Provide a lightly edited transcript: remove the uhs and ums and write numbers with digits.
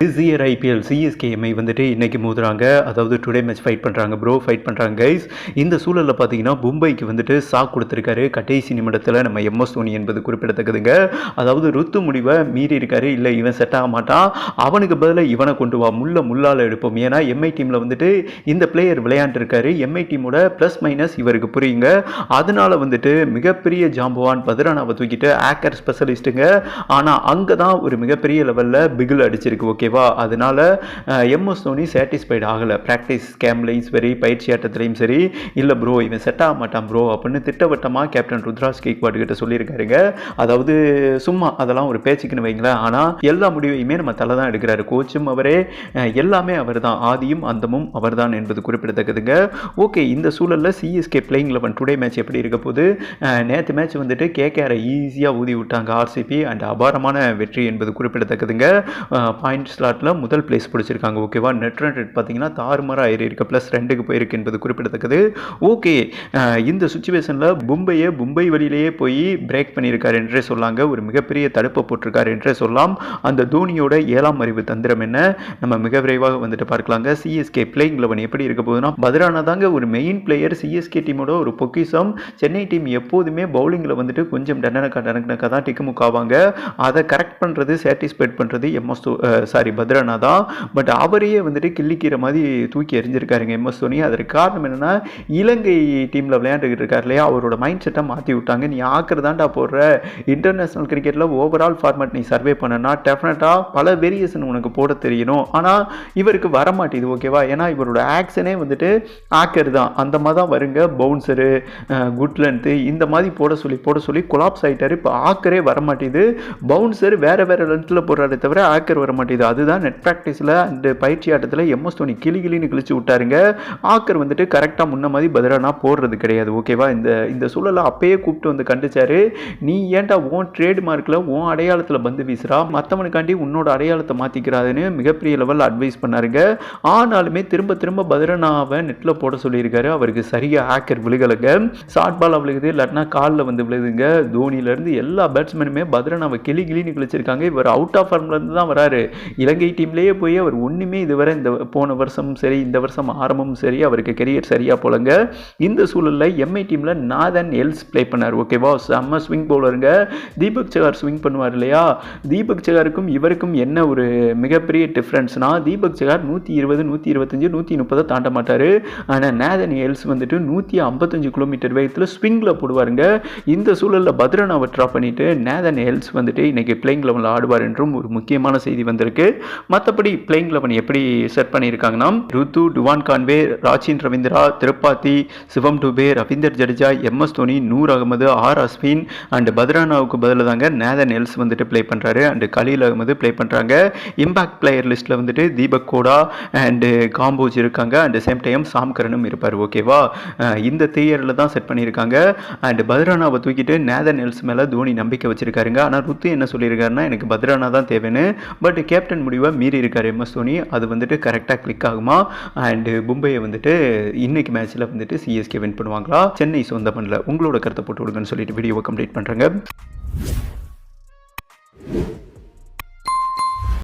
This IPL சிஎஸ்கேஎம்ஐ வந்துட்டு இன்றைக்கி மோதுறாங்க. அதாவது டுடே மேட்ச் ஃபைட் பண்ணுறாங்க ப்ரோ, ஃபைட் பண்ணுறாங்க கைஸ். இந்த சூழலில் பார்த்தீங்கன்னா மும்பைக்கு வந்துட்டு சாக் கொடுத்துருக்காரு கடைசி நிமிடத்தில் நம்ம எம்எஸ் தோனி என்பது குறிப்பிடத்தக்கதுங்க. அதாவது ருத்து முடிவை மீறி இருக்காரு. இல்லை இவன் செட் ஆக மாட்டான், அவனுக்கு பதிலாக இவனை கொண்டு வா, முள்ளால் எடுப்போம். ஏன்னா எம்ஐ டீமில் வந்துட்டு இந்த பிளேயர் விளையாண்டுருக்காரு. எம்ஐ டீமோட ப்ளஸ் மைனஸ் இவருக்கு புரியுங்க. அதனால் வந்துட்டு மிகப்பெரிய ஜாம்பவான் பத்ரானாவை தூக்கிட்டு ஆக்கர் ஸ்பெஷலிஸ்ட்டுங்க. ஆனால் அங்கே தான் ஒரு மிகப்பெரிய லெவலில் பிகில் அடிச்சிருக்கு. ஓகேவா? அதனால எம்எஸ் தோனி சாட்டிஸ்ஃபைட் ஆகலை. ப்ராக்டிஸ் கேம்லையும் சரி, பயிற்சி ஆட்டத்திலையும் சரி, இல்லை ப்ரோ இவன் செட் ஆக மாட்டான் ப்ரோ அப்படின்னு திட்டவட்டமாக கேப்டன் ருத்ராஜ் கேக்வாட் கிட்ட சொல்லியிருக்காருங்க. அதாவது சும்மா அதெல்லாம் ஒரு பேச்சுக்குன்னு வைங்களேன். ஆனால் எல்லா முடிவையுமே நம்ம தலை தான் எடுக்கிறாரு. கோச்சும் அவரே, எல்லாமே அவர் தான், ஆதியும் அந்தமும் அவர் தான் என்பது குறிப்பிடத்தக்கதுங்க. ஓகே, இந்த சூழலில் சிஎஸ்கே பிளேயிங் 11 டுடே மேட்ச் எப்படி இருக்க போது? நேற்று மேட்ச் வந்துட்டு கேகேஆரை ஈஸியாக ஊதி விட்டாங்க ஆர்சிபி அண்ட் அபாரமான வெற்றி என்பது குறிப்பிடத்தக்கதுங்க. பாயிண்ட் ஸ்லாட்டில் முதல் பிளேஸ் பிடிச்சிருக்காங்க. ஓகேவா? நெட் ரன் ரேட் பார்த்தீங்கன்னா தாறுமாறாக ஏறியிருக்கு, +2க்கு போயிருக்கு என்பது குறிப்பிடத்தக்கது. ஓகே, இந்த சுச்சுவேஷனில் மும்பை வழியிலேயே போய் பிரேக் பண்ணியிருக்காரு என்றே சொல்லாங்க. ஒரு மிகப்பெரிய தடுப்பை போட்டிருக்காரு என்றே சொல்லலாம். அந்த தோனியோட 7ஆம் அறிவு தந்திரம் என்ன நம்ம மிக விரைவாக வந்துட்டு பார்க்கலாங்க. சிஎஸ்கே பிளேயிங் 11 எப்படி இருக்க போகுதுன்னா, பத்ரானா தாங்க ஒரு மெயின் பிளேயர். சிஎஸ்கே டீமோட ஒரு பொக்கிஷம். சென்னை டீம் எப்போதுமே பவுலிங்கில் வந்துட்டு கொஞ்சம் டனனக்கா தான் டிக்குமுக்காவாங்க. அதை கரெக்ட் பண்ணுறது, சாட்டிஸ்ஃபைட் பண்ணுறது பத்ரானா தான். பட் அவரையே வந்துட்டு கிள்ளிக்கிற மாதிரி தூக்கி எறிஞ்சிருக்காருங்க எம்எஸ் தோனி. அதற்கு காரணம் என்னன்னா, இலங்கை டீமில் விளையாண்டுக்கிட்டு இருக்காரு இல்லையா, அவரோட மைண்ட் செட்டை மாற்றி விட்டாங்க. நீ ஆக்குறதாண்டா போடுற, இன்டர்நேஷனல் கிரிக்கெட்டில் ஓவரால் ஃபார்மேட் நீ சர்வே பண்ணனா டெஃபினட்டாக பல வேரியேஷன் உனக்கு போட தெரியணும். ஆனால் இவருக்கு வரமாட்டேது. ஓகேவா? ஏன்னா இவரோட ஆக்ஷனே வந்துட்டு ஆக்கர் தான். அந்த மாதிரி தான் வருங்க. பவுன்சரு, குட் லென்த்து இந்த மாதிரி போட சொல்லி கொலாப்ஸ் ஆகிட்டார். இப்போ ஆக்கரே வரமாட்டேது. பவுன்சர் வேறு லென்த்தில் போடுறாரு தவிர ஆக்கர் வரமாட்டேது. அதுதான் நெட் ப்ராக்டிஸில் அந்த பயிற்சி ஆட்டத்தில் எம்எஸ் தோனி கிளின்னு கிழிச்சு விட்டாருங்க. ஆக்கர் வந்துட்டு கரெக்டாக முன்ன மாதிரி பத்ரானா போடுறது கிடையாது. ஓகேவா? இந்த சூழலை அப்பயே கூப்பிட்டு வந்து கண்டிச்சாரு. நீ ஏன்டா உன் ட்ரேட் மார்க்கில் உன் அடையாளத்தில் பந்து வீசுறா, மற்றவனுக்காண்டி உன்னோட அடையாளத்தை மாற்றிக்கிறாதுன்னு மிகப்பெரிய லெவலில் அட்வைஸ் பண்ணாருங்க. ஆனாலுமே திரும்ப பத்ரானாவை நெட்டில் போட சொல்லியிருக்காரு. அவருக்கு சரியாக ஆக்கர் விழுகலைங்க. ஷார்ட் பால் விழுகுது, இல்லாட்டினா காலில் வந்து விழுதுங்க. தோனியிலேருந்து எல்லா பேட்ஸ்மேனுமே பத்ரானாவை கிளின்னு கிழிச்சிருக்காங்க. இவர் அவுட் ஆஃப் ஃபார்ம்லேருந்து தான் வராரு. இலங்கை டீம்லேயே போய் அவர் ஒன்றுமே இதுவரை இந்த போன வருஷமும் சரி, இந்த வருஷம் ஆரம்பமும் சரி, அவருக்கு கெரியர் சரியாக போலங்க. இந்த சூழலில் எம்ஐ டீமில் நாதன் எல்ஸ் ப்ளே பண்ணார். ஓகேவா? செம்ம ஸ்விங் பவுலருங்க. தீபக் சகார் ஸ்விங் பண்ணுவார் இல்லையா, தீபக் சகாருக்கும் இவருக்கும் என்ன ஒரு மிகப்பெரிய டிஃப்ரென்ஸ்னா, தீபக் சகார் 120, 125, 130 தாண்ட மாட்டார். ஆனால் நாதன் எல்ஸ் வந்துட்டு 155 கிலோமீட்டர் வேகத்தில் ஸ்விங்கில் போடுவாருங்க. இந்த சூழலில் பத்ரானாவை ட்ரா பண்ணிட்டு நாதன் எல்ஸ் வந்துட்டு இன்னைக்கு பிளேயிங் 11 ஆடுவார் என்றும் ஒரு முக்கியமான செய்தி வந்திருக்கு. மற்றபடி பிளேயிங் 11 எப்படி செட் பண்ணியிருக்காங்கன்னா, Ruthu, Devon Conway, Rachin Ravindra, Tripathi, Shivam Dube, Ravindra Jadeja, MS Dhoni, Noor Ahmad, R Ashwin and பத்ரானாவுக்கு பதிலாக தாங்க நேதன் எல்ஸ் வந்துட்டு ப்ளே பண்ணுறாரு. அண்ட் கலீல் அகமது ப்ளே பண்ணுறாங்க. இம்பாக்ட் பிளேயர் லிஸ்ட்டில் வந்துட்டு தீபக் கோடா அண்டு காம்போஜ் இருக்காங்க. அண்ட் சேம் டைம் சாம் கரனும் இருப்பார். ஓகேவா? இந்த தியரில் தான் செட் பண்ணியிருக்காங்க. அண்ட் பத்ரானாவை தூக்கிட்டு நேதன் எல்ஸ் மேலே தோனி நம்பிக்கை வச்சிருக்காருங்க. ஆனால் ருத்து என்ன சொல்லியிருக்காருன்னா, எனக்கு பத்ரானா தான் தேவைன்னு. பட் கேப்டன் முடிவை மீறி இருக்கார் எம்எஸ் தோனி. அது வந்துட்டு கரெக்டாக கிளிக் ஆகுமா? அண்டு மும்பையை வந்துட்டு இன்னைக்கு மேட்ச்சில் வந்துட்டு சிஎஸ்கே வின் பண்ணுவாங்களா? சென்னை சொந்த பண்ணல. உங்களோட கருத்தை போட்டு விடுங்கன்னு சொல்லிட்டு வீடியோவை கம்ப்ளீட் பண்ணுறேங்க.